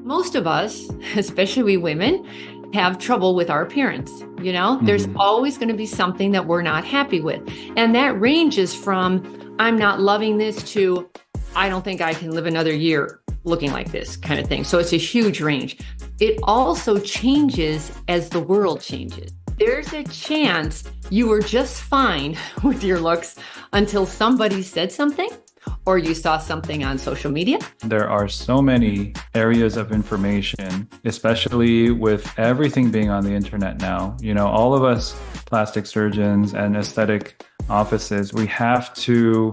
Most of us, especially we women, have trouble with our appearance. There's Mhm. always going to be something that we're not happy with. And that ranges from, I'm not loving this, to, I don't think I can live another year looking like this kind of thing. So it's a huge range. It also changes as the world changes. There's a chance you were just fine with your looks until somebody said something or you saw something on social media. There are so many areas of information, especially with everything being on the internet now. All of us plastic surgeons and aesthetic offices, we have to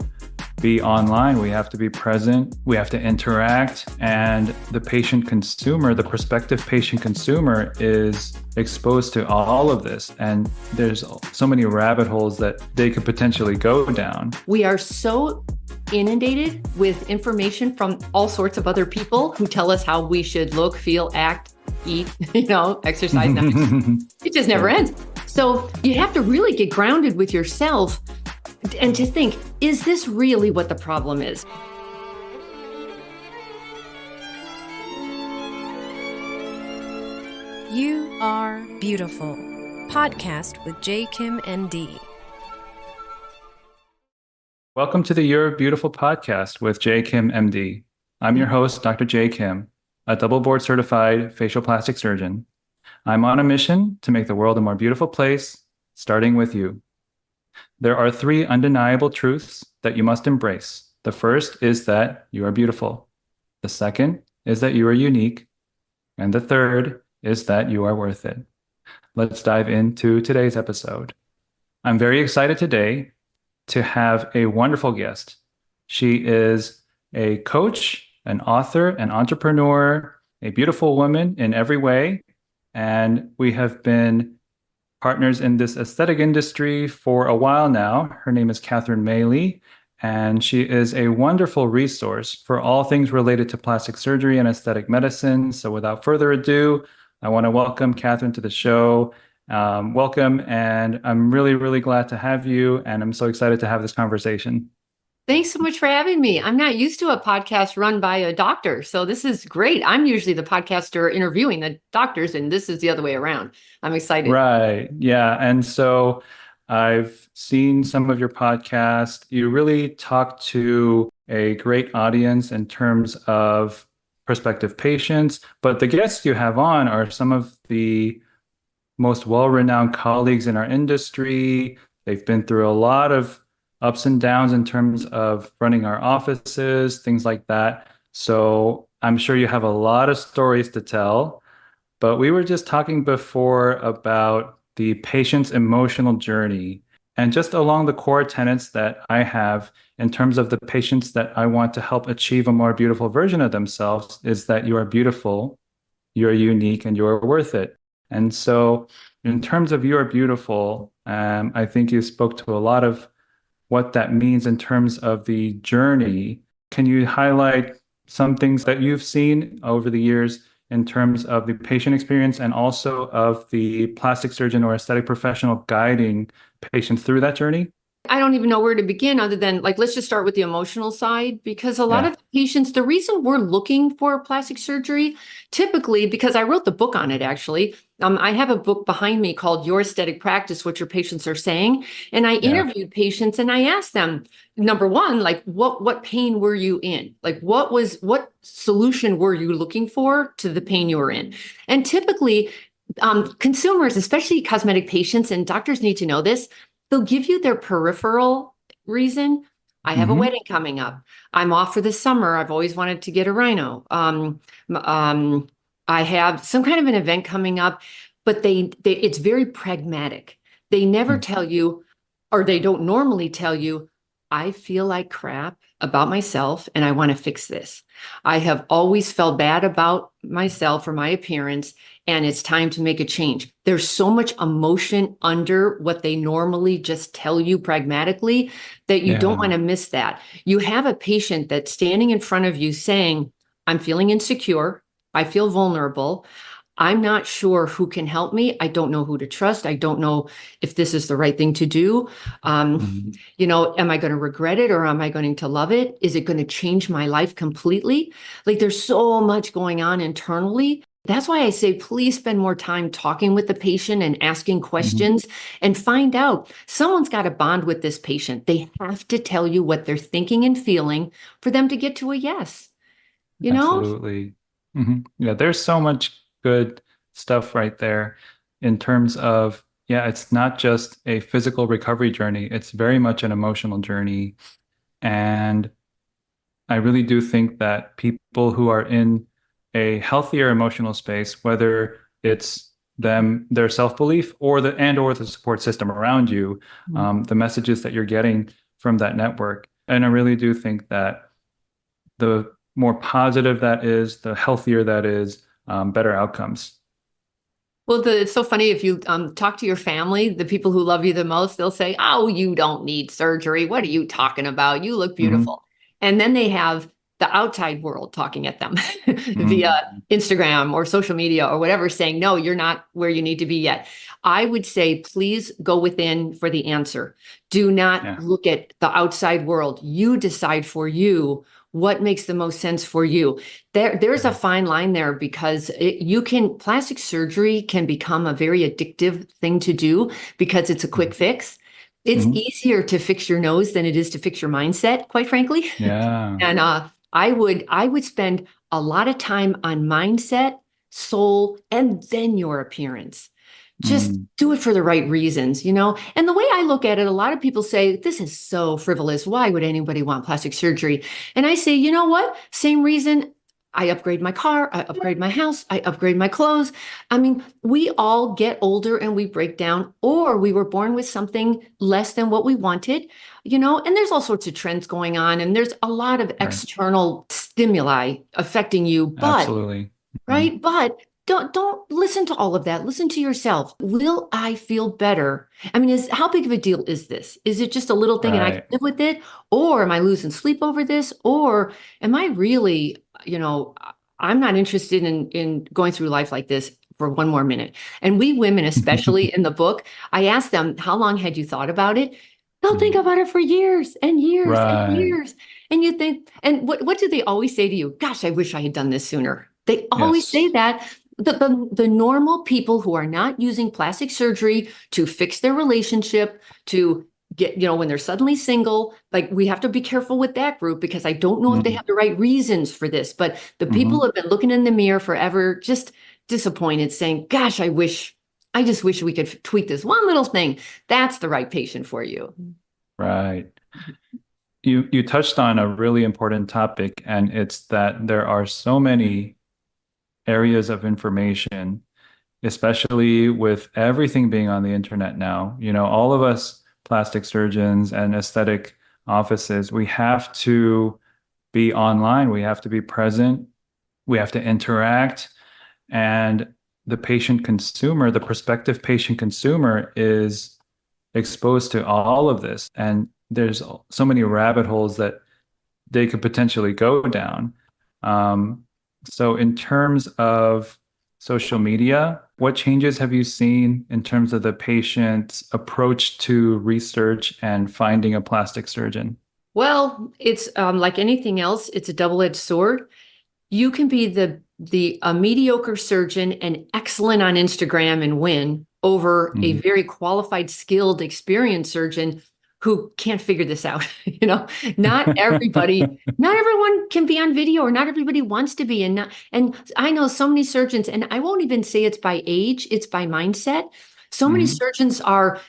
be online, we have to be present, we have to interact, and the patient consumer, the prospective patient consumer is exposed to all of this. And there's so many rabbit holes that they could potentially go down. We are so inundated with information from all sorts of other people who tell us how we should look, feel, act, eat, exercise. It just never ends. So you have to really get grounded with yourself and to think, is this really what the problem is? You Are Beautiful, podcast with Jae Kim, ND. Welcome to the You're Beautiful podcast with Jae Kim, MD. I'm your host, Dr. Jae Kim, a double board certified facial plastic surgeon. I'm on a mission to make the world a more beautiful place, starting with you. There are 3 undeniable truths that you must embrace. The first is that you are beautiful. The second is that you are unique. And the third is that you are worth it. Let's dive into today's episode. I'm very excited today to have a wonderful guest. She is a coach, an author, an entrepreneur, a beautiful woman in every way. And we have been partners in this aesthetic industry for a while now. Her name is Maley, and she is a wonderful resource for all things related to plastic surgery and aesthetic medicine. So without further ado, I want to welcome Catherine to the show. Welcome, and I'm really, really glad to have you, and I'm so excited to have this conversation. Thanks so much for having me. I'm not used to a podcast run by a doctor, so this is great. I'm usually the podcaster interviewing the doctors, and this is the other way around. I'm excited. Right. Yeah. And so I've seen some of your podcasts. You really talk to a great audience in terms of prospective patients, but the guests you have on are some of the most well-renowned colleagues in our industry. They've been through a lot of ups and downs in terms of running our offices, things like that. So I'm sure you have a lot of stories to tell, but we were just talking before about the patient's emotional journey and just along the core tenets that I have in terms of the patients that I want to help achieve a more beautiful version of themselves is that you are beautiful, you're unique, and you're worth it. And so in terms of you're beautiful, I think you spoke to a lot of what that means in terms of the journey. Can you highlight some things that you've seen over the years in terms of the patient experience and also of the plastic surgeon or aesthetic professional guiding patients through that journey? I don't even know where to begin other than let's just start with the emotional side, because a lot Yeah. of patients, the reason we're looking for plastic surgery, typically, because I wrote the book on it, actually. I have a book behind me called Your Aesthetic Practice, What Your Patients Are Saying. And I Yeah. interviewed patients and I asked them, number one, what pain were you in? What solution were you looking for to the pain you were in? And typically, consumers, especially cosmetic patients, and doctors need to know this, they'll give you their peripheral reason. I have a Mm-hmm. wedding coming up. I'm off for the summer. I've always wanted to get a rhino. I have some kind of an event coming up, but it's very pragmatic. They never tell you, or they don't normally tell you, I feel like crap about myself and I want to fix this. I have always felt bad about myself or my appearance, and it's time to make a change. There's so much emotion under what they normally just tell you pragmatically that you don't want Yeah. to miss that. You have a patient that's standing in front of you saying, I'm feeling insecure. I feel vulnerable. I'm not sure who can help me. I don't know who to trust. I don't know if this is the right thing to do. Mhm. Am I going to regret it or am I going to love it? Is it going to change my life completely? Like there's so much going on internally. That's why I say, please spend more time talking with the patient and asking Mhm. questions and find out. Someone's got to bond with this patient. They have to tell you what they're thinking and feeling for them to get to a yes, you know? Absolutely. Yeah, there's so much good stuff right there in terms of, yeah, it's not just a physical recovery journey, it's very much an emotional journey. And I really do think that people who are in a healthier emotional space, whether it's them, their self-belief, or the support system around you, the messages that you're getting from that network. And I really do think that the more positive that is, the healthier that is, better outcomes. Well, it's so funny if you talk to your family, the people who love you the most, they'll say, "Oh, you don't need surgery. What are you talking about? You look Hmm. beautiful." And then they have the outside world talking at them via Hmm. Instagram or social media or whatever, saying, "No, you're not where you need to be yet." I would say, please go within for the answer. Do not Yeah. look at the outside world. You decide for you what makes the most sense for you. There's a fine line there because plastic surgery can become a very addictive thing to do because it's a quick fix. It's Hmm. easier to fix your nose than it is to fix your mindset, quite frankly. Yeah. And I would spend a lot of time on mindset, soul, and then your appearance. Just Mm. do it for the right reasons, you know? And the way I look at it, a lot of people say, this is so frivolous. Why would anybody want plastic surgery? And I say, you know what? Same reason I upgrade my car, I upgrade my house, I upgrade my clothes. I mean, we all get older and we break down, or we were born with something less than what we wanted, and there's all sorts of trends going on, and there's a lot of Right. external stimuli affecting you, but Absolutely. Mhm. right? But don't listen to all of that. Listen to yourself. Will I feel better? I mean, is how big of a deal is this? Is it just a little thing and I can Right. live with it? Or am I losing sleep over this? Or am I really, I'm not interested in going through life like this for one more minute. And we women, especially in the book, I asked them, how long had you thought about it? They'll think Mhm. about it for years and years and Right. years. And you think, and what do they always say to you? Gosh, I wish I had done this sooner. They always say Yes. that. The normal people who are not using plastic surgery to fix their relationship, to get, when they're suddenly single, like we have to be careful with that group because I don't know if they Mm-hmm. have the right reasons for this. But the people who have been looking in the mirror forever, just disappointed, saying, gosh, I just wish we could tweak this one little thing. That's the right patient for you. Right. You touched on a really important topic, and it's that there are so many areas of information, especially with everything being on the internet now. All of us plastic surgeons and aesthetic offices, we have to be online, we have to be present, we have to interact, and the prospective patient consumer is exposed to all of this. And there's so many rabbit holes that they could potentially go down. Um, so, in terms of social media, what changes have you seen in terms of the patient's approach to research and finding a plastic surgeon? Well, it's like anything else, it's a double-edged sword. You can be the a mediocre surgeon and excellent on Instagram and win over a Mhm. very qualified, skilled, experienced surgeon who can't figure this out. Not everyone can be on video, or not everybody wants to be. And I know so many surgeons, and I won't even say it's by age, it's by mindset. So many Mhm. surgeons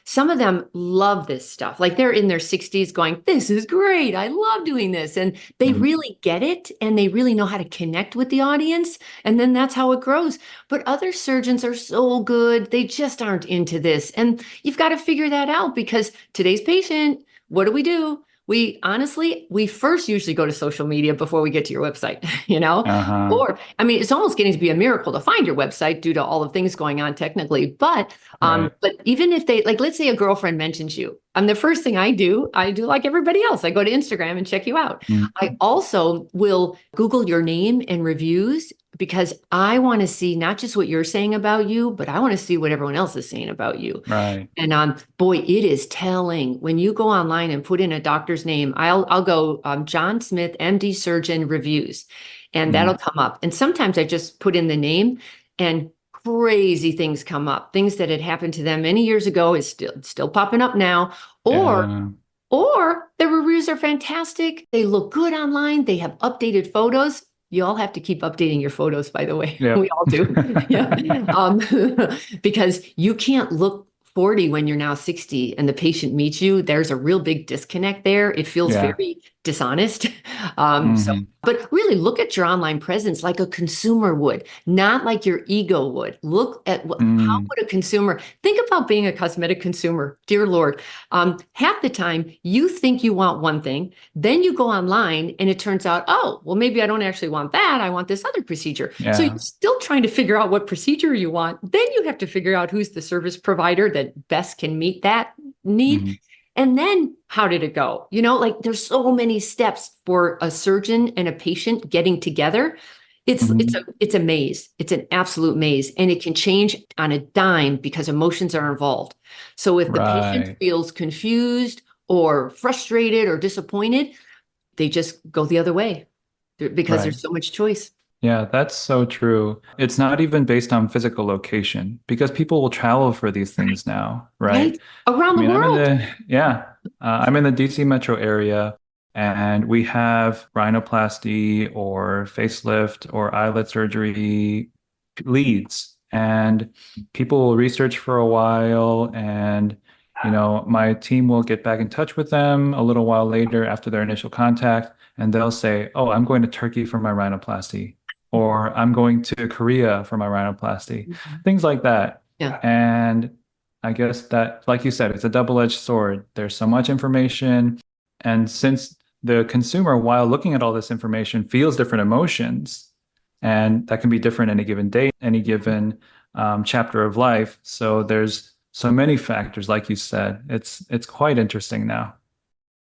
some of them love this stuff. Like they're in their 60s going, this is great. I love doing this. And they Mhm. really get it and they really know how to connect with the audience. And then that's how it grows. But other surgeons are so good, they just aren't into this. And you've got to figure that out because today's patient, what do? We first usually go to social media before we get to your website, Uh-huh. Or, I mean, it's almost getting to be a miracle to find your website due to all the things going on technically. Right. But even if they, like, let's say a girlfriend mentions you, the first thing I do like everybody else. I go to Instagram and check you out. I Mhm. also will Google your name and reviews because I want to see not just what you're saying about you, but I want to see what everyone else is saying about you. Right. And boy, it is telling when you go online and put in a doctor's name. I'll go John Smith, MD surgeon reviews, and that'll come up. And sometimes I just put in the name, and crazy things come up. Things that had happened to them many years ago is still popping up now, or Yeah. their reviews are fantastic. They look good online. They have updated photos. You all have to keep updating your photos, by the way. Yep. We all do. Yeah. Because you can't look 40 when you're now 60 and the patient meets you. There's a real big disconnect there. It feels Yeah. very dishonest. Mhm. But really look at your online presence like a consumer would, not like your ego would. Look at how Mm. would a consumer think about being a cosmetic consumer? Dear Lord, half the time you think you want one thing, then you go online and it turns out, oh, well, maybe I don't actually want that. I want this other procedure. So Yeah. you're still trying to figure out what procedure you want. Then you have to figure out who's the service provider that best can meet that need. Mhm. And then how did it go? Like there's so many steps for a surgeon and a patient getting together. Mhm. It's a maze. It's an absolute maze, and it can change on a dime because emotions are involved. So if the patient Right. feels confused or frustrated or disappointed, they just go the other way because Right. there's so much choice. Yeah, that's so true. It's not even based on physical location because people will travel for these things now, right? Right? Around I the mean, world. I'm in the DC metro area and we have rhinoplasty or facelift or eyelid surgery leads. And people will research for a while and, my team will get back in touch with them a little while later after their initial contact and they'll say, "Oh, I'm going to Turkey for my rhinoplasty," or "I'm going to Korea for my rhinoplasty," Mhm. things like that. Yeah. And I guess that, like you said, it's a double-edged sword. There's so much information. And since the consumer, while looking at all this information, feels different emotions, and that can be different any given day, any given chapter of life. So there's so many factors, like you said. It's quite interesting now.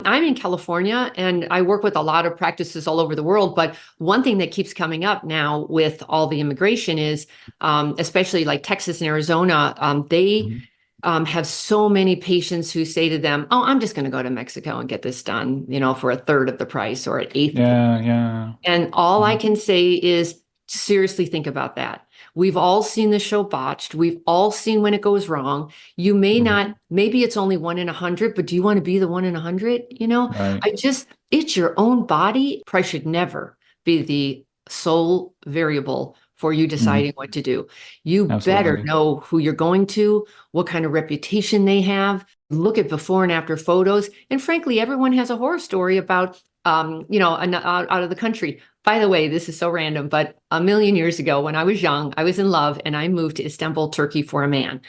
I'm in California and I work with a lot of practices all over the world. But one thing that keeps coming up now with all the immigration is, especially like Texas and Arizona, they Mhm. have so many patients who say to them, "Oh, I'm just going to go to Mexico and get this done, for a third of the price or an eighth." Yeah, yeah. And all I Mhm. can say is seriously think about that. We've all seen the show Botched. We've all seen when it goes wrong. You may Mhm. not, maybe it's only 1 in 100, but do you want to be the 1 in 100? Right. It's your own body. Price should never be the sole variable for you Mhm. deciding what to do. You better Absolutely. know who you're going to, what kind of reputation they have. Look at before and after photos. And frankly, everyone has a horror story about out of the country. By the way, this is so random, but a million years ago when I was young, I was in love and I moved to Istanbul, Turkey for a boy.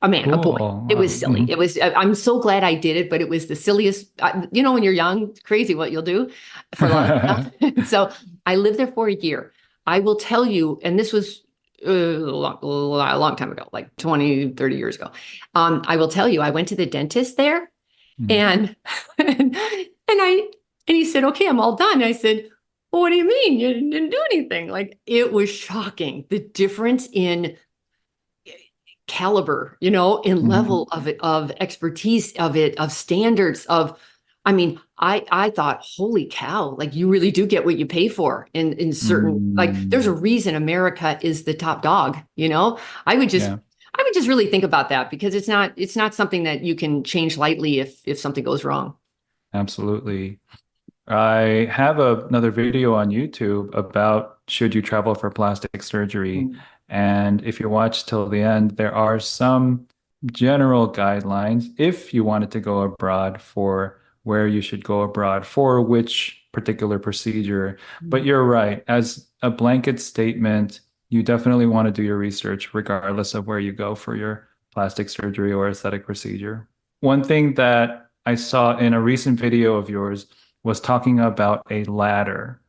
Cool. It was silly. Mhm. I'm so glad I did it, but it was the silliest, when you're young, it's crazy what you'll do for love. So I lived there for a year. I will tell you, and this was a long time ago, like 20, 30 years ago. I will tell you, I went to the dentist there Mhm. and and he said, "Okay, I'm all done." I said, "Well, what do you mean? You didn't do anything?" Like it was shocking, the difference in caliber, in Mhm. level of it, of expertise of it, of standards of, I mean, I thought, holy cow, like you really do get what you pay for in certain, like there's a Mm. reason America is the top dog, I would just Yeah, I would just really think about that because it's not something that you can change lightly if something goes wrong. absolutely. I have another video on YouTube about should you travel for plastic surgery. Mm. And if you watch till the end, there are some general guidelines if you wanted to go abroad for where you should go abroad for which particular procedure. But you're right. As a blanket statement, you definitely want to do your research regardless of where you go for your plastic surgery or aesthetic procedure. One thing that I saw in a recent video of yours was talking about a ladder.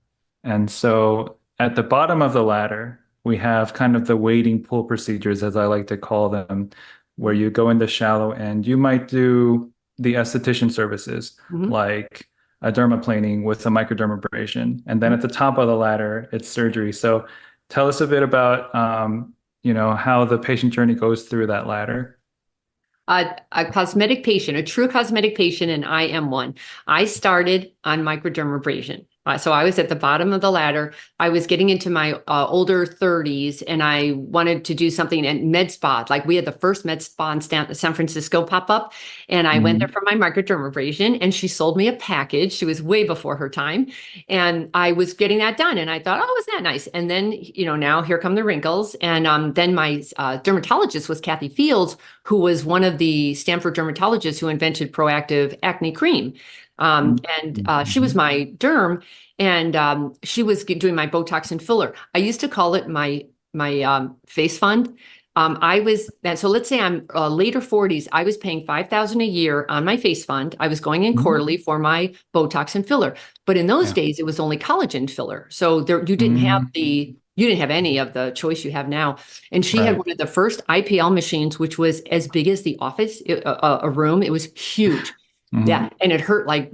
And so at the bottom of the ladder, we have kind of the wading pool procedures, as I like to call them, where you go in the shallow end. You might do the esthetician services Mhm. like a dermaplaning with a microdermabrasion. And then at the top of the ladder, it's surgery. So tell us a bit about, how the patient journey goes through that ladder. A cosmetic patient, a true cosmetic patient, and I am one. I started on microdermabrasion. So I was at the bottom of the ladder. I was getting into my older 30s, and I wanted to do something at med spa. Like we had the first med spa in San Francisco pop up, and I went there Mhm. for my microdermabrasion, and she sold me a package. She was way before her time, and I was getting that done, and I thought, oh, was that nice? And then, now here come the wrinkles, and then my dermatologist was Kathy Fields, who was one of the Stanford dermatologists who invented proactive acne cream. And she was Mhm. my derm, and she was doing my Botox and filler. I used to call it my face fund. I was, and so let's say I'm later 40s. I was paying 5,000 a year on my face fund. I was going in Mhm. quarterly for my Botox and filler. But in those Yeah. days, it was only collagen filler. So there, Mm, you didn't have any of the choice you have now. And she had right. one of the first IPL machines, which was as big as the office, a room. It was huge. Mhm. Yeah, and it hurt like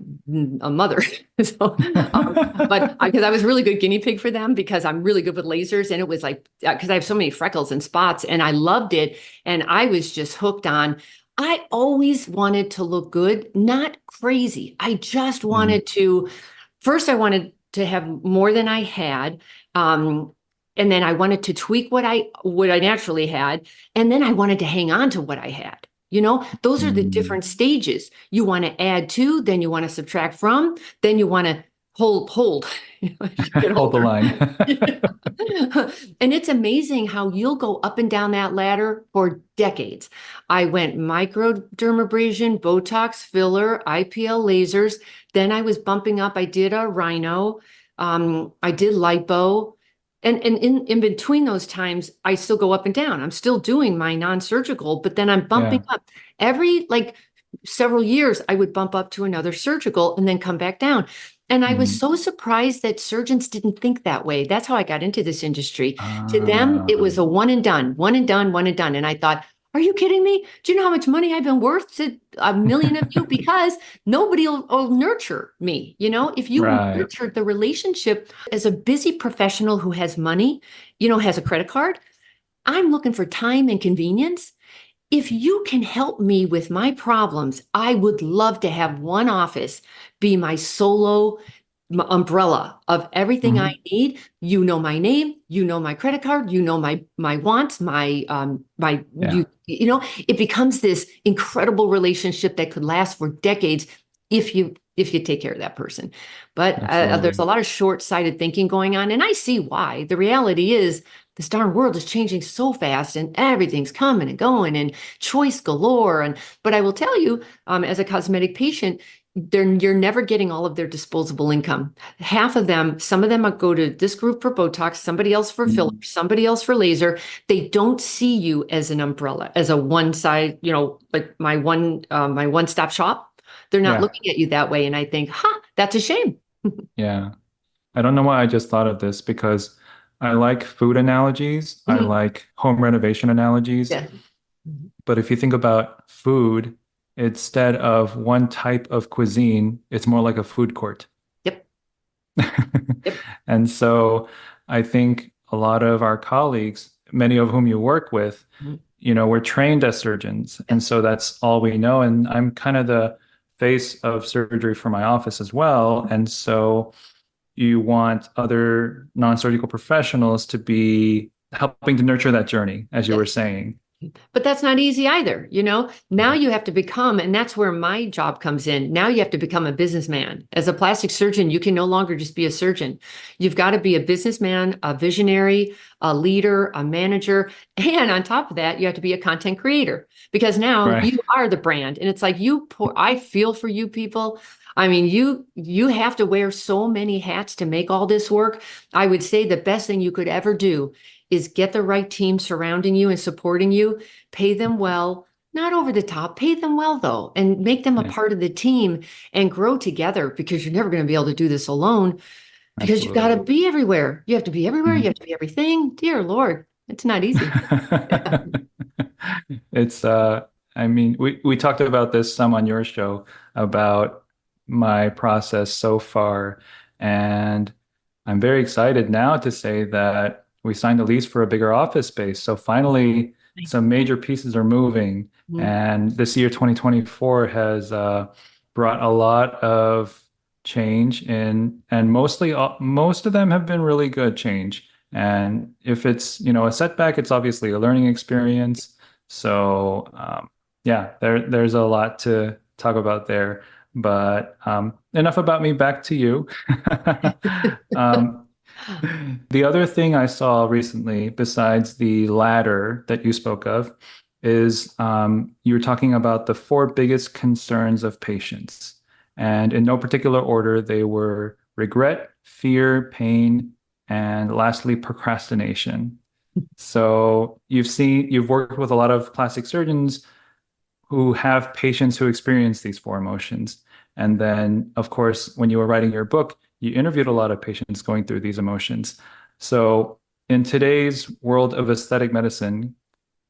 a mother. So, but because I was really good guinea pig for them because I'm really good with lasers, and it was like because I have so many freckles and spots, and I loved it, and I was just hooked on. I always wanted to look good, not crazy. I just Mhm. wanted to. First, I wanted to have more than I had. Um, and then I wanted to tweak what I naturally had. And then I wanted to hang on to what I had. Those are the Mm. different stages. You want to add to, then you want to subtract from, then you want to hold, as you get Hold the older. line. And it's amazing how you'll go up and down that ladder for decades. I went microdermabrasion, Botox, filler, IPL lasers. Then I was bumping up. I did a rhino. I did lipo. And in between those times, I still go up and down. I'm still doing my non-surgical, but then I'm bumping Yeah. up. Every like several years, I would bump up to another surgical and then come back down. And I was Mhm. so surprised that surgeons didn't think that way. That's how I got into this industry. To them, it Ah, was a one and done, one and done, one and done. And I thought, are you kidding me? Do you know how much money I've been worth to a million of you? Because nobody will nurture me. If you right. nurture the relationship as a busy professional who has money, has a credit card, I'm looking for time and convenience. If you can help me with my problems, I would love to have one office be my solo umbrella of everything I Mhm. need. You know my name, you know my credit card, you know my wants, my Yeah, it becomes this incredible relationship that could last for decades if you take care of that person. But there's absolutely. a lot of short-sighted thinking going on, and I see why. The reality is this darn world is changing so fast, and everything's coming and going, and choice galore. And but I will tell you, as a cosmetic patient, you're never getting all of their disposable income. Half of them, some of them go to this group for Botox, somebody else for filler, Mhm. somebody else for laser. They don't see you as an umbrella, as a one side, like my one-stop shop. They're not Yeah, looking at you that way. And I think, that's a shame. yeah. I don't know why I just thought of this because I like food analogies. I Mhm. like home renovation analogies. Yeah. Mhm. But if you think about food, instead of one type of cuisine, it's more like a food court. Yep. Yep. And so I think a lot of our colleagues, many of whom you work with, Mhm. we're trained as surgeons. Yeah. And so that's all we know. And I'm kind of the face of surgery for my office as well. And so you want other non-surgical professionals to be helping to nurture that journey, as you were Yes. saying. But that's not easy either. Now you have to become, and that's where my job comes in. Now you have to become a businessman. As a plastic surgeon, you can no longer just be a surgeon. You've got to be a businessman, a visionary, a leader, a manager. And on top of that, you have to be a content creator because now Right. you are the brand. And it's like I feel for you people. I mean, you have to wear so many hats to make all this work. I would say the best thing you could ever do is get the right team surrounding you and supporting you, pay them well, not over the top, pay them well though, and make them a Yeah, part of the team and grow together because you're never going to be able to do this alone because you've got to absolutely. be everywhere. You have to be everywhere. You Mhm. have to be everything. Dear Lord, it's not easy. Yeah. It's I mean we talked about this some on your show about my process so far, and I'm very excited now to say that we signed a lease for a bigger office space. So finally, some major pieces are moving. Mhm. And this year, 2024, has brought a lot of change in, and most of them have been really good change. And if it's, a setback, it's obviously a learning experience. So, yeah, there's a lot to talk about there. But enough about me, back to you. Um, the other thing I saw recently, besides the ladder that you spoke of, is you were talking about the four biggest concerns of patients. And in no particular order, they were regret, fear, pain, and lastly, procrastination. So you've worked with a lot of plastic surgeons who have patients who experience these four emotions. And then, of course, when you were writing your book, you interviewed a lot of patients going through these emotions. So, in today's world of aesthetic medicine,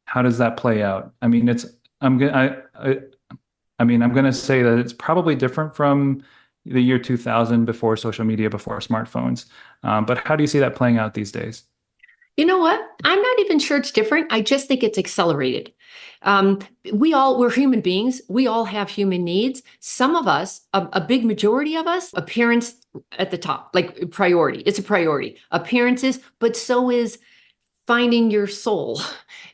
how does that play out? I mean, I'm going to say that it's probably different from the year 2000, before social media, before smartphones. But how do you see that playing out these days? You know what? I'm not even sure it's different. I just think it's accelerated. Um, we're human beings. We all have human needs. Some of us, a big majority of us, appearance at the top, like priority. It's a priority. Appearances, but so is finding your soul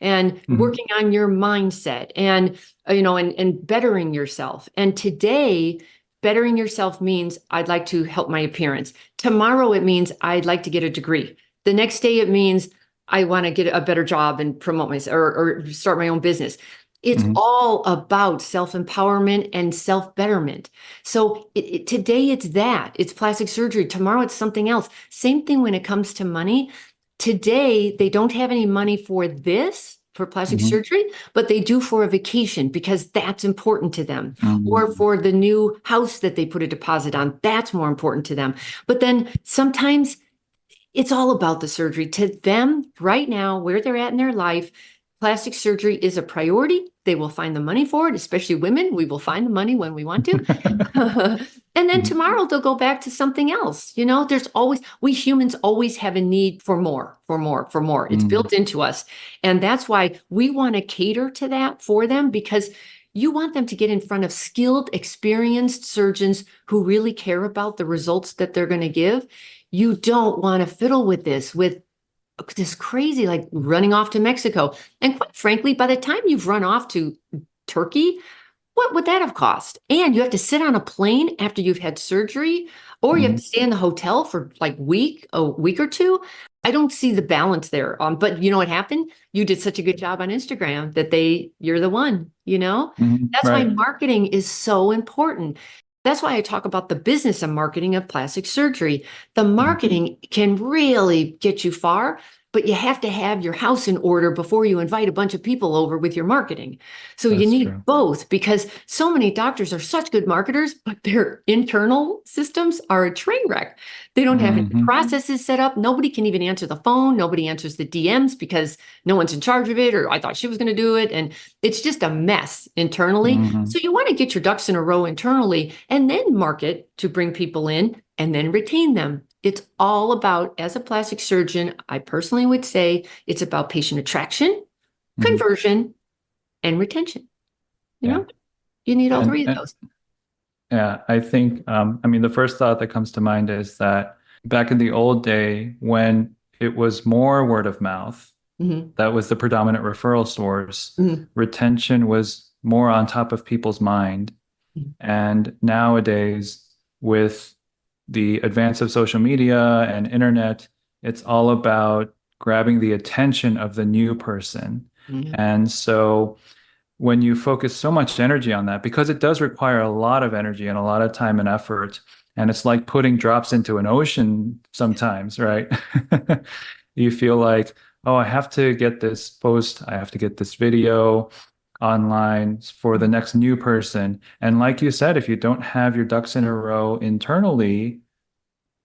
and Mhm. working on your mindset and, and bettering yourself. And today, bettering yourself means I'd like to help my appearance. Tomorrow, it means I'd like to get a degree. The next day, it means I want to get a better job and promote myself or start my own business. It's Mhm. all about self-empowerment and self-betterment. So today it's that. It's plastic surgery. Tomorrow it's something else. Same thing when it comes to money. Today they don't have any money for this, for plastic Mhm. surgery, but they do for a vacation because that's important to them. Or Mhm. for the new house that they put a deposit on. That's more important to them. But then sometimes it's all about the surgery. To them, right now, where they're at in their life, plastic surgery is a priority. They will find the money for it, especially women. We will find the money when we want to. And then Mhm. tomorrow they'll go back to something else. We humans always have a need for more, for more, for more. It's Mhm. built into us. And that's why we want to cater to that for them, because you want them to get in front of skilled, experienced surgeons who really care about the results that they're going to give. You don't want to fiddle with this crazy, like running off to Mexico. And quite frankly, by the time you've run off to Turkey, what would that have cost? And you have to sit on a plane after you've had surgery, or you have to Mhm. stay in the hotel for like a week or two. I don't see the balance there. But you know what happened? You did such a good job on Instagram that you're the one. Mhm. That's why Right. marketing is so important. That's why I talk about the business and marketing of plastic surgery. The Mhm. marketing can really get you far, but you have to have your house in order before you invite a bunch of people over with your marketing. So you That's need true. both, because so many doctors are such good marketers, but their internal systems are a train wreck. They don't have any Mhm. processes set up. Nobody can even answer the phone. Nobody answers the DMs because no one's in charge of it, or I thought she was going to do it. And it's just a mess internally. Mhm. So you want to get your ducks in a row internally and then market to bring people in and then retain them. It's all about, as a plastic surgeon, I personally would say it's about patient attraction, Mhm. conversion, and retention. You Yeah. know, you need all And, three of and those. yeah, I think, I mean, the first thought that comes to mind is that back in the old day, when it was more word of mouth, Mhm, that was the predominant referral source, mhm, retention was more on top of people's mind. mhm. And nowadays, with the advance of social media and internet, it's all about grabbing the attention of the new person. Yeah. And so when you focus so much energy on that, because it does require a lot of energy and a lot of time and effort, and it's like putting drops into an ocean sometimes, right? You feel like, oh, I have to get this post, I have to get this video online for the next new person. And like you said, if you don't have your ducks in a row internally,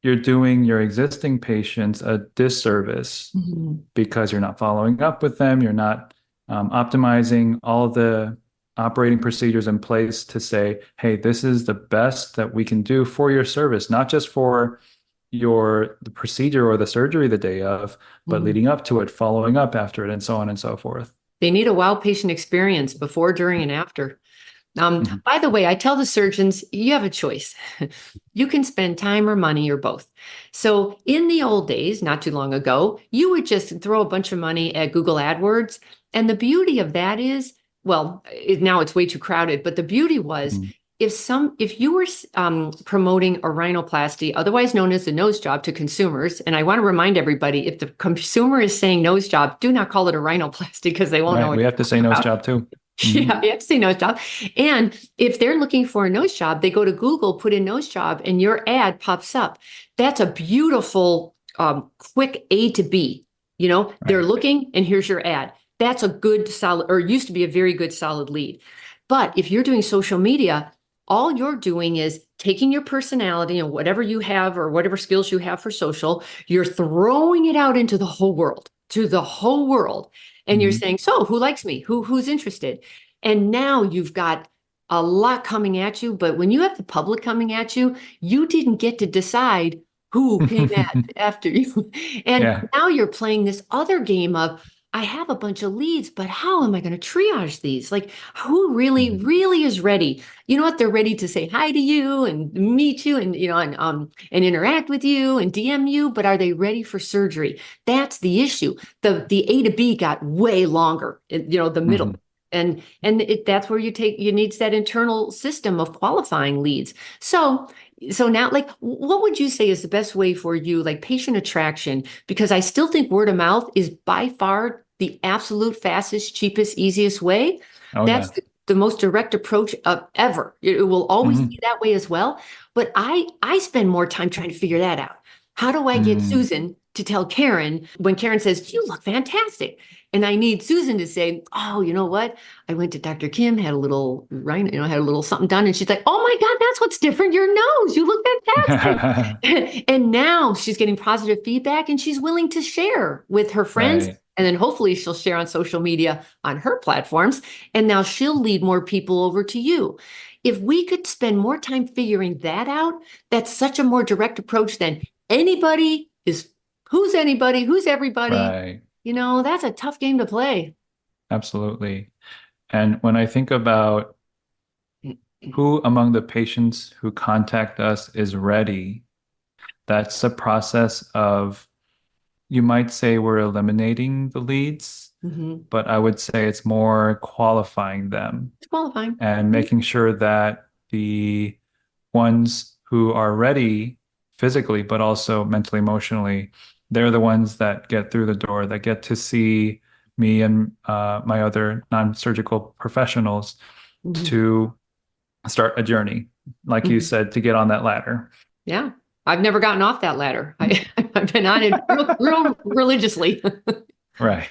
you're doing your existing patients a disservice Mhm. because you're not following up with them. You're not optimizing all of the operating procedures in place to say, hey, this is the best that we can do for your service, not just for the procedure or the surgery the day of, but Mhm. leading up to it, following up after it, and so on and so forth. They need a wow patient experience before, during, and after. Mhm. By the way, I tell the surgeons, you have a choice. You can spend time or money or both. So in the old days, not too long ago, you would just throw a bunch of money at Google AdWords. And the beauty of that is, well, now it's way too crowded, but the beauty was Mhm. if you were promoting a rhinoplasty, otherwise known as the nose job, to consumers, and I want to remind everybody, if the consumer is saying nose job, do not call it a rhinoplasty because they won't know Right. what We you're have to say talking nose about. job too. Mhm. Yeah, you have to say nose job. And if they're looking for a nose job, they go to Google, put in nose job, and your ad pops up. That's a beautiful, quick A to B. They're Right. looking, and here's your ad. That's a good, solid, or used to be a very good, solid lead. But if you're doing social media, all you're doing is taking your personality and whatever you have or whatever skills you have for social, you're throwing it out into the whole world, to the whole world. And you're Mhm. saying, so who likes me? Who's interested? And now you've got a lot coming at you. But when you have the public coming at you, you didn't get to decide who came after you. And Yeah. now you're playing this other game of, I have a bunch of leads, but how am I going to triage these? Like, who really, Mhm. really is ready? You know what? They're ready to say hi to you and meet you and, and interact with you and DM you, but are they ready for surgery? That's the issue. The A to B got way longer, the middle. Mhm. That's where you need that internal system of qualifying leads. So now, like, what would you say is the best way for you, like patient attraction? Because I still think word of mouth is by far the absolute fastest, cheapest, easiest way. Oh That's yeah. the most direct approach of ever. It will always be Mhm. that way as well. But I spend more time trying to figure that out. How do I get Mm. Susan to tell Karen when Karen says, you look fantastic? And I need Susan to say, oh, you know what? I went to Dr. Kim, had a little, right, had a little something done. And she's like, oh my God, that's what's different. Your nose, you look fantastic. And now she's getting positive feedback and she's willing to share with her friends. Right. And then hopefully she'll share on social media on her platforms. And now she'll lead more people over to you. If we could spend more time figuring that out, that's such a more direct approach than who's anybody, who's everybody. Right. That's a tough game to play. Absolutely. And when I think about who among the patients who contact us is ready, that's a process of, you might say we're eliminating the leads, Mm-hmm. but I would say it's more qualifying them It's qualifying. and making sure that the ones who are ready physically, but also mentally, emotionally, they're the ones that get through the door, that get to see me and my other non-surgical professionals Mm-hmm. to start a journey, like you Mm-hmm. said, to get on that ladder. Yeah. I've never gotten off that ladder. I've been on it real religiously. Right.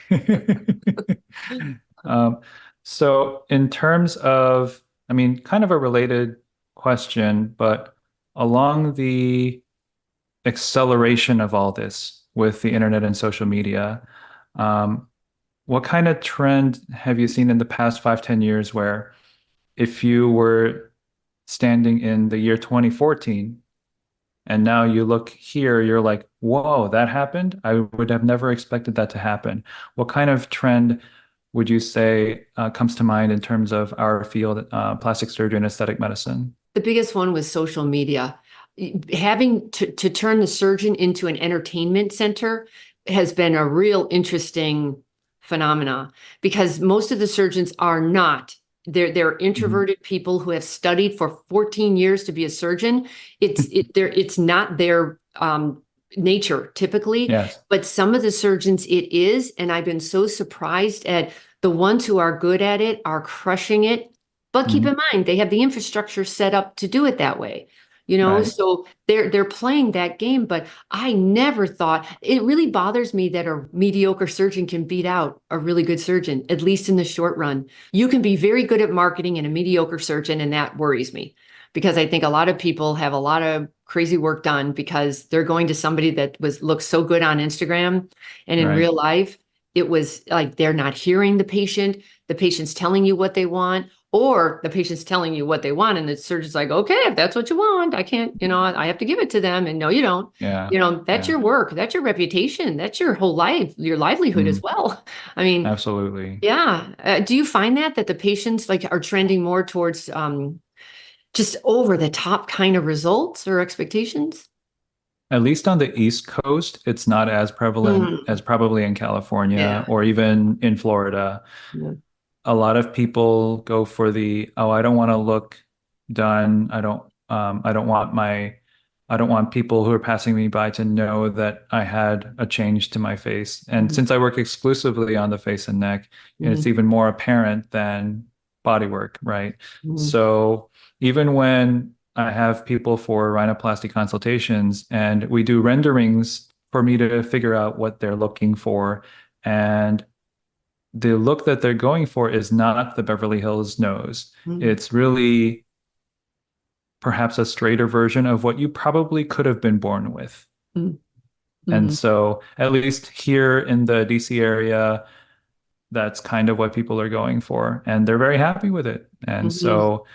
Um, so in terms of, I mean, kind of a related question, but along the acceleration of all this with the internet and social media, um, what kind of trend have you seen in the past 5, 10 years where if you were standing in the year 2014 and now you look here, you're like, whoa, that happened? I would have never expected that to happen. What kind of trend would you say comes to mind in terms of our field, plastic surgery and aesthetic medicine? The biggest one was social media. Having to turn the surgeon into an entertainment center has been a real interesting phenomena because most of the surgeons are not. They're Mhm. introverted people who have studied for 14 years to be a surgeon. It's not their nature typically, Yes. but some of the surgeons it is, and I've been so surprised at the ones who are good at it are crushing it. But keep Mhm. in mind, they have the infrastructure set up to do it that way. Right. So they're playing that game, but I never thought it really bothers me that a mediocre surgeon can beat out a really good surgeon, at least in the short run. You can be very good at marketing and a mediocre surgeon, and that worries me because I think a lot of people have a lot of crazy work done because they're going to somebody that looks so good on Instagram and in Right. real life. it was like they're not hearing the patient's telling you what they want, or the patient's telling you what they want, and the surgeon's like, okay, if that's what you want, I can't, I have to give it to them. And no, you don't. Yeah. That's Yeah. your work, that's your reputation, that's your whole life, your livelihood as Mm, well. I mean, absolutely. yeah. Do you find that the patients like are trending more towards just over the top kind of results or expectations? At least on the East Coast, it's not as prevalent Mm, as probably in yeah. California or even in Florida. Yeah. A lot of people go for the, oh, I don't want to look done. I don't want people who are passing me by to know that I had a change to my face. And Mhm, since I work exclusively on the face and neck, it's mhm, even more apparent than body work, right? mhm, So even when I have people for rhinoplasty consultations and we do renderings for me to figure out what they're looking for, and the look that they're going for is not the Beverly Hills nose. mhm, It's really perhaps a straighter version of what you probably could have been born with. mhm, And mhm, so, at least here in the DC area, that's kind of what people are going for, and they're very happy with it. And mhm, so,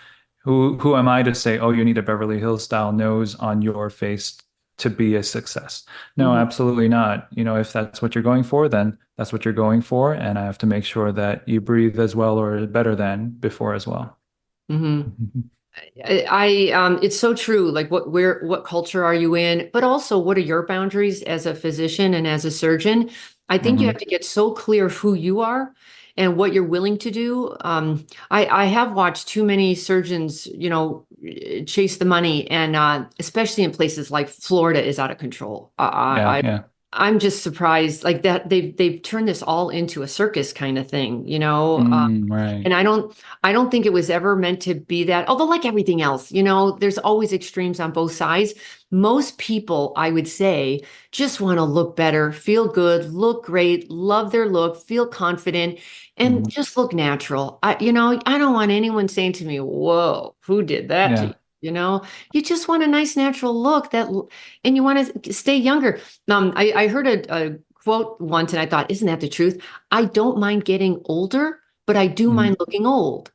who am I to say, oh, you need a Beverly Hills style nose on your face to be a success? No, mhm, absolutely not. If that's what you're going for, then that's what you're going for, and I have to make sure that you breathe as well or better than before as well. mhm. It's so true. Like what culture are you in? But also, what are your boundaries as a physician and as a surgeon? I think you have Hmm. to get so clear of who you are and what you're willing to do. I have watched too many surgeons, chase the money, and especially in places like Florida is out of control. Yeah, yeah. I'm just surprised like that they've turned this all into a circus kind of thing, Right. and I don't think it was ever meant to be that. Although, like everything else, there's always extremes on both sides. Most people, I would say, just want to look better, feel good, look great, love their look, feel confident, and Mhm. just look natural. I don't want anyone saying to me, "Whoa, who did that to you?" Yeah. You just want a nice natural look and you want to stay younger. I heard a quote once and I thought, isn't that the truth? I don't mind getting older, but I do Mhm. mind looking old.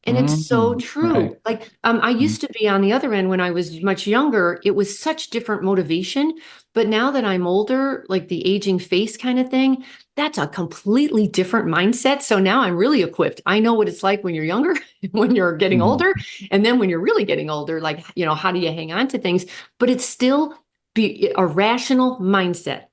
And it's so Mhm. true. Right. Like, I Mhm. used to be on the other end when I was much younger. It was such different motivation. But now that I'm older, like the aging face kind of thing, that's a completely different mindset. So now I'm really equipped. I know what it's like when you're younger, when you're getting Mhm. older, and then when you're really getting older, like, how do you hang on to things? But it's still be a rational mindset.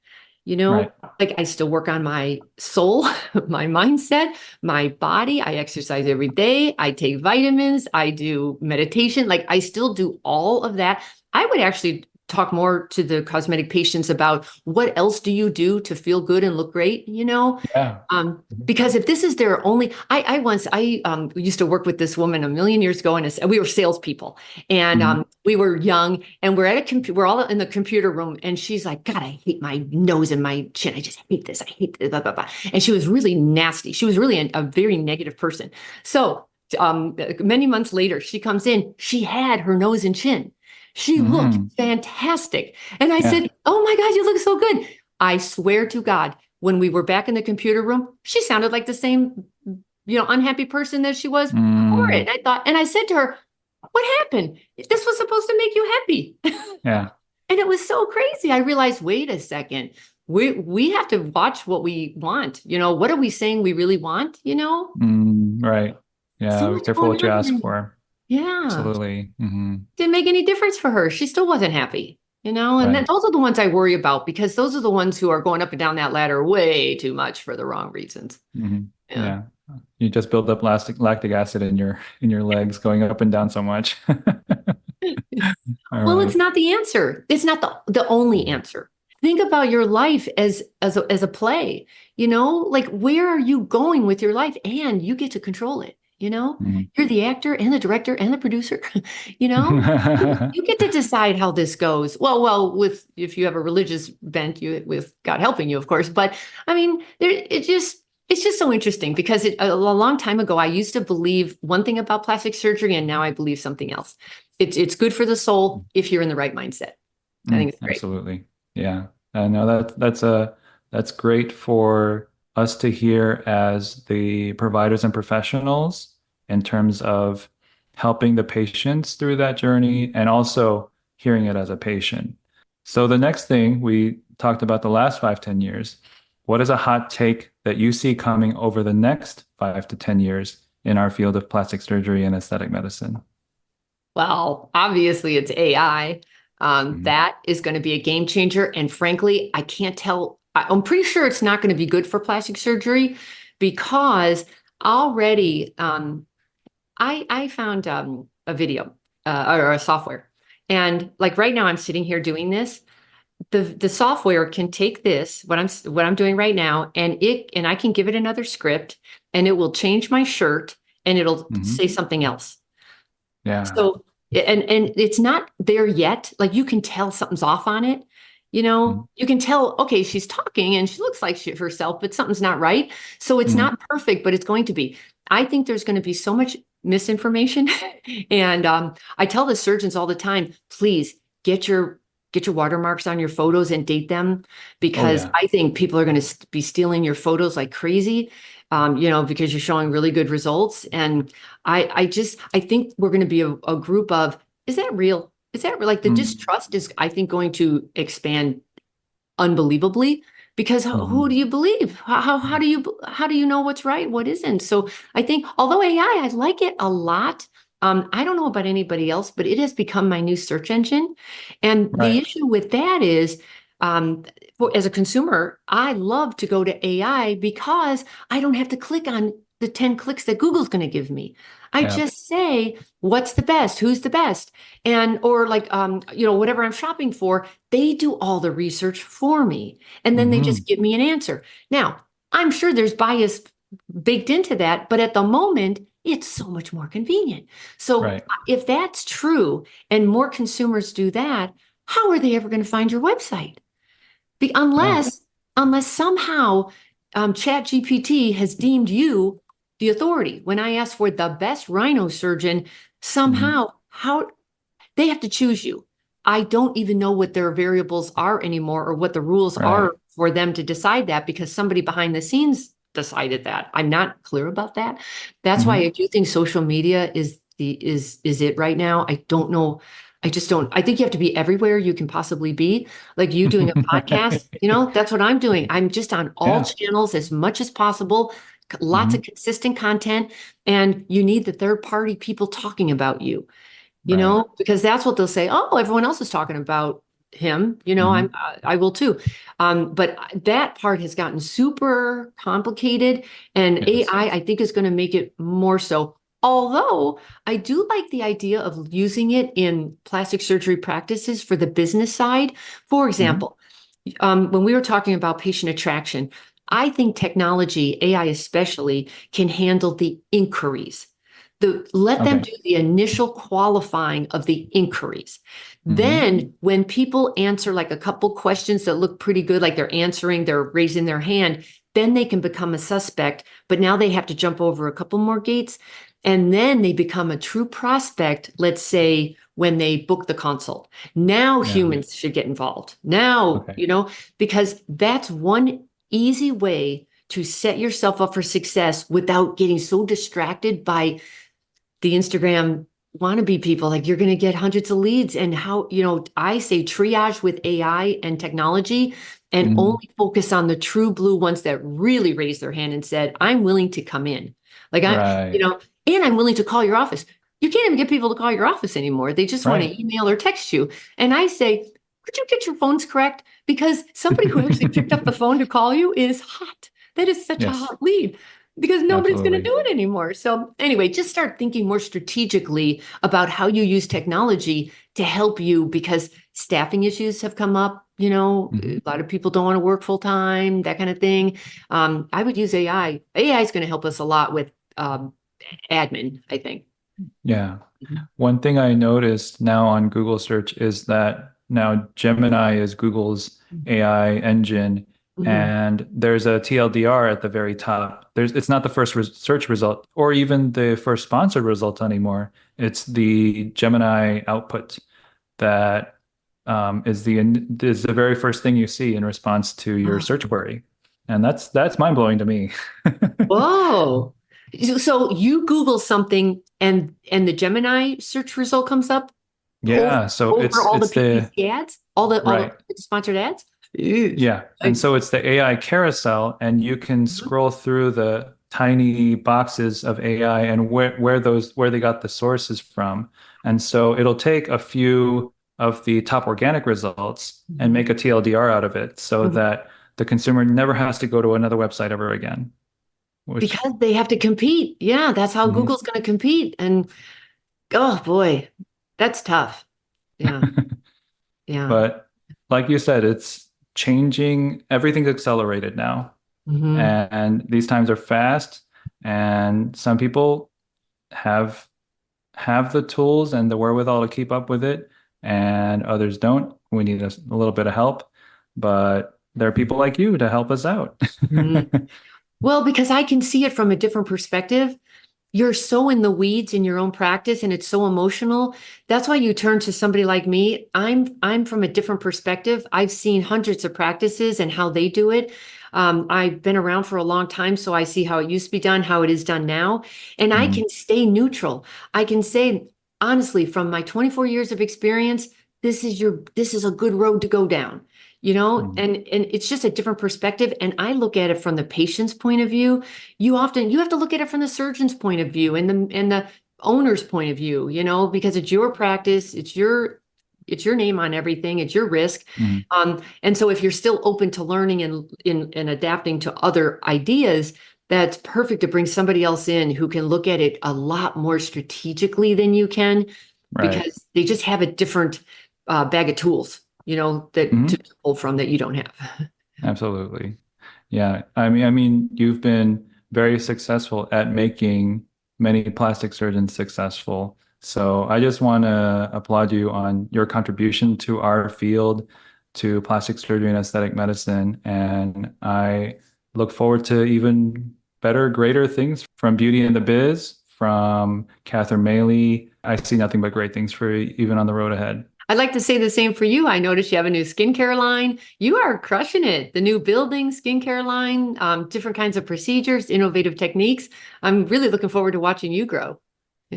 You know, Right. like I still work on my soul, my mindset, my body. I exercise every day. I take vitamins. I do meditation. Like I still do all of that. I would actually talk more to the cosmetic patients about what else do you do to feel good and look great, Yeah. Mhm. because if this is their only, I used to work with this woman a million years ago, and we were salespeople, and Mhm. we were young, and we're at a computer, we're all in the computer room, and she's like, God, I hate my nose and my chin. I just hate this. I hate this, blah, blah, blah. And she was really nasty. She was really a very negative person. So many months later, she comes in. She had her nose and chin. She looked Mhm. fantastic. And I Yeah. said, oh my God, you look so good. I swear to God, when we were back in the computer room, she sounded like the same, unhappy person that she was before it. Mm. And I said to her, what happened? This was supposed to make you happy. Yeah. And it was so crazy. I realized, wait a second. We have to watch what we want. What are we saying we really want? Right. So Yeah. Be much careful going what you on ask there. for. Yeah. Absolutely. Didn't make any difference for her. She still wasn't happy, and Right. those are the ones I worry about because those are the ones who are going up and down that ladder way too much for the wrong reasons. Yeah. Yeah. You just build up lactic acid in your legs going up and down so much. All Well, it's right. not the answer. It's not the only answer. Think about your life as a play, like where are you going with your life? And you get to control it, Mhm. You're the actor and the director and the producer, you know? You get to decide how this goes. Well, with if you have a religious bent, you with God helping you, of course. But I mean, it's just so interesting because a long time ago, I used to believe one thing about plastic surgery, and now I believe something else. It's good for the soul if you're in the right mindset. I think it's great. Absolutely. Yeah. I know that's great for us to hear as the providers and professionals in terms of helping the patients through that journey and also hearing it as a patient. So the next thing we talked about the last 5, 10 years. What is a hot take that you see coming over the next 5 to 10 years in our field of plastic surgery and aesthetic medicine? Well, obviously it's AI. Mhm. That is going to be a game changer. And frankly, I can't tell. I'm pretty sure it's not going to be good for plastic surgery because already I found a video or a software. And like right now, I'm sitting here doing this. The software can take this, what I'm doing right now, and I can give it another script and it will change my shirt and it'll Mhm. say something else. Yeah. So, and it's not there yet. Like you can tell something's off on it. Mhm. You can tell, okay, she's talking and she looks like herself, but something's not right. So it's Mhm. not perfect, but it's going to be. I think there's going to be so much misinformation. And I tell the surgeons all the time, please get your watermarks on your photos and date them Oh because yeah. I think people are going to be stealing your photos like crazy, because you're showing really good results. And I think we're going to be a group of, is that real? Is that like the Mm. distrust is, I think, going to expand unbelievably because who Mhm. do you believe? How do you know what's right, what isn't? So I think although I like it a lot. I don't know about anybody else, but it has become my new search engine. And the Right. issue with that is, um, as a consumer, I love to go to AI because I don't have to click on the 10 clicks that Google's going to give me. I Yeah. just say, what's the best? Who's the best? And, or like, whatever I'm shopping for, they do all the research for me and then they Mhm. just give me an answer. Now, I'm sure there's bias baked into that, but at the moment, it's so much more convenient. So Right. if that's true and more consumers do that, how are they ever going to find your website? Yeah. Unless somehow Chat GPT has deemed you the authority. When I ask for the best rhino surgeon, Mhm. somehow how they have to choose you. I don't even know what their variables are anymore or what the rules Right. are for them to decide that because somebody behind the scenes decided that. I'm not clear about that. That's why I Mhm. do think social media is it right now. I don't know. I just don't. I think you have to be everywhere you can possibly be. Like you doing a podcast, that's what I'm doing. I'm just on all Yeah. channels as much as possible, lots of Mhm. consistent content, and you need the third party people talking about you, Right. because that's what they'll say. Oh, everyone else is talking about him. Mhm. I will too. But that part has gotten super complicated, and Yes. AI, I think, is going to make it more so. Although I do like the idea of using it in plastic surgery practices for the business side. For Mhm. example, when we were talking about patient attraction, I think technology, AI especially, can handle the inquiries. Let them Okay. do the initial qualifying of the inquiries. Mhm. Then, when people answer like a couple questions that look pretty good, like they're raising their hand, then they can become a suspect. But now they have to jump over a couple more gates. And then they become a true prospect, let's say, when they book the consult. Now Yeah. humans should get involved. Now, Okay. because that's one easy way to set yourself up for success without getting so distracted by the Instagram wannabe people. Like you're going to get hundreds of leads. And how, I say triage with AI and technology and Mhm. only focus on the true blue ones that really raised their hand and said, I'm willing to come in. Like Right. and I'm willing to call your office. You can't even get people to call your office anymore. They just want Right. to email or text you. And I say, could you get your phones correct? Because somebody who actually picked up the phone to call you is hot. That is such a Yes. hot lead because nobody's going to Absolutely. do it anymore. So anyway, just start thinking more strategically about how you use technology to help you because staffing issues have come up. A Mhm. lot of people don't want to work full time, that kind of thing. I would use AI. AI is going to help us a lot with admin, I think. Yeah. One thing I noticed now on Google search is that now Gemini is Google's AI engine, Mhm. and there's a TLDR at the very top. It's not the first search result or even the first sponsored result anymore. It's the Gemini output that is the very first thing you see in response to your Oh, search query. And that's mind-blowing to me. Whoa. So you Google something and the Gemini search result comes up over, Yeah, so over all the it's the PPC ads, all the right. sponsored ads? Ew. Yeah. And so it's the AI carousel, and you can scroll through the tiny boxes of AI and where they got the sources from. And so it'll take a few of the top organic results and Mhm. make a TLDR out of it so Mhm. that the consumer never has to go to another website ever again, which Because they have to compete. Yeah, that's how Mhm. Google's going to compete. And oh boy, that's tough. Yeah, yeah. But like you said, it's changing. Everything's accelerated now. Hmm. And these times are fast, and some people have the tools and the wherewithal to keep up with it, and others don't. We need a little bit of help, but there are people like you to help us out. Hmm. Well, because I can see it from a different perspective. You're so in the weeds in your own practice and it's so emotional. That's why you turn to somebody like me. I'm from a different perspective. I've seen hundreds of practices and how they do it. I've been around for a long time, so I see how it used to be done, how it is done now, and I Mhm, can stay neutral. I can say honestly, from my 24 years of experience, this is a good road to go down. mhm, And it's just a different perspective. And I look at it from the patient's point of view. You have to look at it from the surgeon's point of view and the owner's point of view, because it's your practice, it's your name on everything, it's your risk. mhm. And so if you're still open to learning and adapting to other ideas, that's perfect to bring somebody else in who can look at it a lot more strategically than you can, Right. because they just have a different bag of tools, that to Mhm. pull from that you don't have. Absolutely. Yeah. I mean, you've been very successful at making many plastic surgeons successful. So I just want to applaud you on your contribution to our field, to plastic surgery and aesthetic medicine. And I look forward to even better, greater things from Beauty in the Biz, from Catherine Maley. I see nothing but great things for you, even on the road ahead. I'd like to say the same for you. I noticed you have a new skincare line. You are crushing it. The new building skincare line, different kinds of procedures, innovative techniques. I'm really looking forward to watching you grow.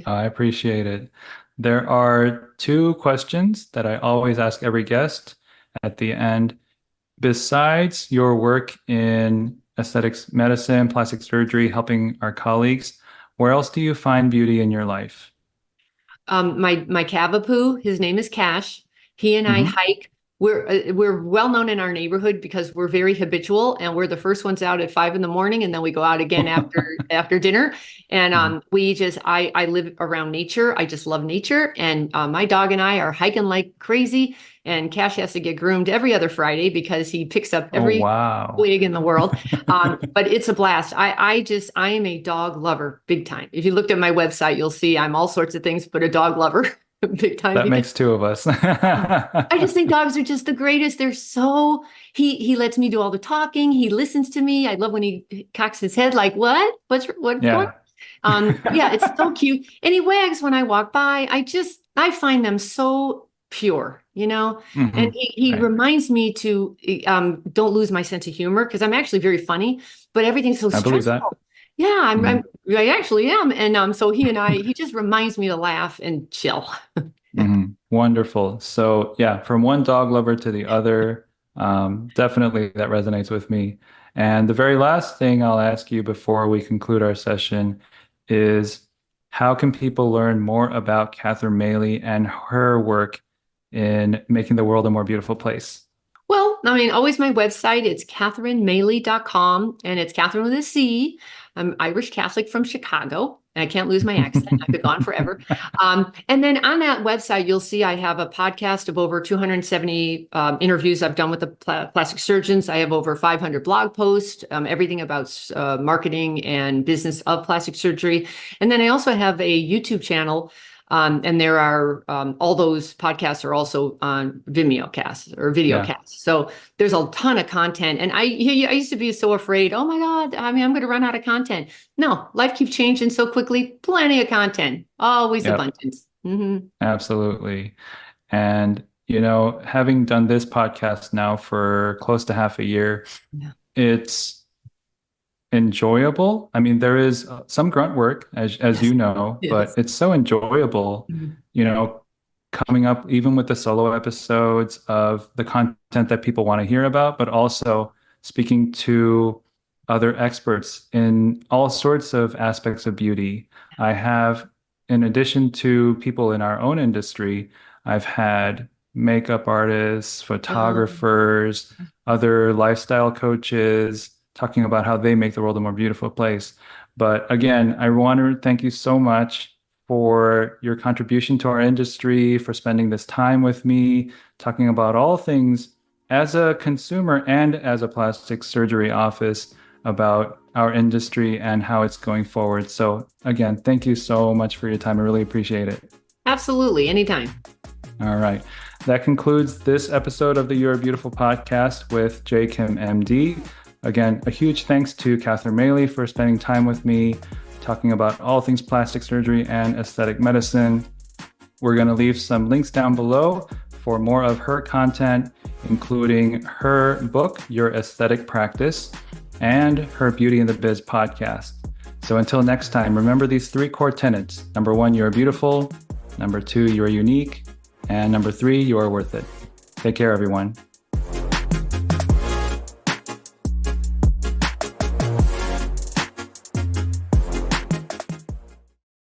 I appreciate it. There are two questions that I always ask every guest at the end. Besides your work in aesthetics medicine, plastic surgery, helping our colleagues, where else do you find beauty in your life? My Cavapoo, his name is Cash. He and I Hmm. hike. We're well known in our neighborhood because we're very habitual, and we're the first ones out at 5 in the morning, and then we go out again after dinner. And Hmm. I live around nature. I just love nature, and my dog and I are hiking like crazy. And Cash has to get groomed every other Friday because he picks up Oh, every wow. twig in the world. But it's a blast. I am a dog lover, big time. If you looked at my website, you'll see I'm all sorts of things, but a dog lover, big time. That Because makes two of us. I just think dogs are just the greatest. They're so he lets me do all the talking. He listens to me. I love when he cocks his head like, what's going on? Yeah. Yeah, it's so cute. And he wags when I walk by. I find them so pure, And Hmm. he Right. reminds me to don't lose my sense of humor because I'm actually very funny, but everything's so I believe that. stressful. Yeah, Hmm. I actually am. And so he just reminds me to laugh and chill. Hmm. Wonderful. So, yeah, from one dog lover to the other, definitely that resonates with me. And the very last thing I'll ask you before we conclude our session is how can people learn more about Catherine Maley and her work in making the world a more beautiful place? Well, I mean, always my website. It's catherinemaley.com and it's Catherine with a C. I'm Irish Catholic from Chicago and I can't lose my accent. I've been gone forever. And then on that website, you'll see I have a podcast of over 270 interviews I've done with the plastic surgeons. I have over 500 blog posts, everything about marketing and business of plastic surgery. And then I also have a YouTube channel and there are all those podcasts are also on Vimeo casts or video Yeah. casts. So there's a ton of content. And I used to be so afraid, oh my God, I mean, I'm going to run out of content. No, life keeps changing so quickly. Plenty of content, always Yep. abundance. Hmm. Absolutely. And, having done this podcast now for close to half a year, Yeah. it's enjoyable. I mean, there is some grunt work, as Yes. you know, but Yes. it's so enjoyable, Mhm. you know, coming up even with the solo episodes of the content that people want to hear about, but also speaking to other experts in all sorts of aspects of beauty. I have, in addition to people in our own industry, I've had makeup artists, photographers, other lifestyle coaches talking about how they make the world a more beautiful place. But again, I want to thank you so much for your contribution to our industry, for spending this time with me, talking about all things as a consumer and as a plastic surgery office about our industry and how it's going forward. So again, thank you so much for your time. I really appreciate it. Absolutely. Anytime. All right. That concludes this episode of the You're Beautiful podcast with Jae Kim, MD. Again, a huge thanks to Catherine Maley for spending time with me, talking about all things plastic surgery and aesthetic medicine. We're going to leave some links down below for more of her content, including her book, Your Aesthetic Practice, and her Beauty in the Biz podcast. So until next time, remember these 3 core tenets. Number 1, you're beautiful. Number 2, you're unique. And number 3, you are worth it. Take care, everyone.